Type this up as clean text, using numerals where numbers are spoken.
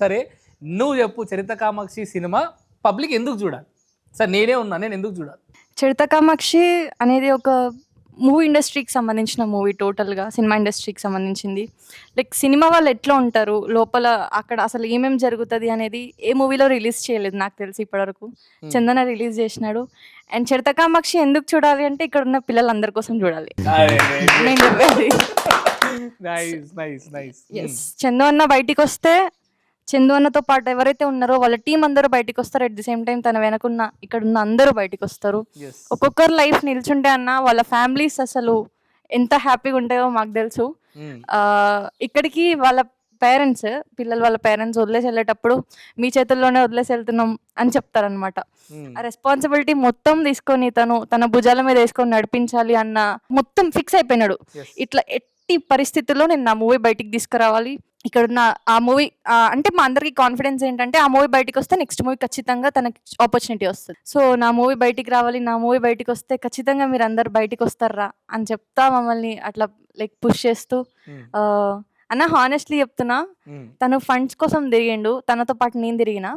సరే నువ్వు చెప్పు, చరిత కామాక్షి సినిమా పబ్లిక్ ఎందుకు చూడాలి? సార్ నేనే ఉన్నా, నేను ఎందుకు చూడాలి? చరిత కామాక్షి అనేది ఒక మూవీ ఇండస్ట్రీకి సంబంధించిన మూవీ, టోటల్గా సినిమా ఇండస్ట్రీకి సంబంధించింది. లైక్ సినిమా వాళ్ళు ఎట్లా ఉంటారు లోపల, అక్కడ అసలు ఏమేమి జరుగుతుంది అనేది ఏ మూవీలో రిలీజ్ చేయలేదు నాకు తెలిసి ఇప్పటివరకు. చందన రిలీజ్ చేసినాడు. అండ్ చరిత కామాక్షి ఎందుకు చూడాలి అంటే ఇక్కడ ఉన్న పిల్లలందరి కోసం చూడాలి నేను చెప్పేది. ఎస్, చందు అన్న బయటికి వస్తే, చందు అన్నతో పాటు ఎవరైతే ఉన్నారో వాళ్ళ టీం అందరూ బయటికి వస్తారు. అట్ ది సేమ్ టైం తన వెనకున్న ఇక్కడ ఉన్న అందరూ బయటికి వస్తారు. ఒక్కొక్కరు లైఫ్ నిల్చుంటే అన్న వాళ్ళ ఫ్యామిలీస్ అసలు ఎంత హ్యాపీగా ఉంటాయో మాకు తెలుసు. ఇక్కడికి వాళ్ళ పేరెంట్స్, పిల్లలు వాళ్ళ పేరెంట్స్ వదిలేసి వెళ్ళేటప్పుడు మీ చేతుల్లోనే వదిలేసి వెళ్తున్నాం అని చెప్తారనమాట. ఆ రెస్పాన్సిబిలిటీ మొత్తం తీసుకొని తన భుజాల మీద వేసుకొని నడిపించాలి అన్న మొత్తం ఫిక్స్ అయిపోయినాడు. ఇట్లా ఎట్టి పరిస్థితుల్లో నేను నా మూవీ బయటికి తీసుకురావాలి. ఇక్కడ ఉన్న ఆ మూవీ అంటే మా అందరికి కాన్ఫిడెన్స్ ఏంటంటే ఆ మూవీ బయటికి వస్తే నెక్స్ట్ మూవీ ఖచ్చితంగా తనకి ఆపర్చునిటీ వస్తుంది. సో నా మూవీ బయటికి రావాలి, నా మూవీ బయటికి వస్తే ఖచ్చితంగా మీరు అందరు బయటికి వస్తారా అని చెప్తా మమ్మల్ని అట్లా లైక్ పుష్ చేస్తూ. అన్న హానెస్ట్లీ చెప్తున్నా, తను ఫండ్స్ కోసం తిరిగిండు, తనతో పాటు నేను తిరిగిన.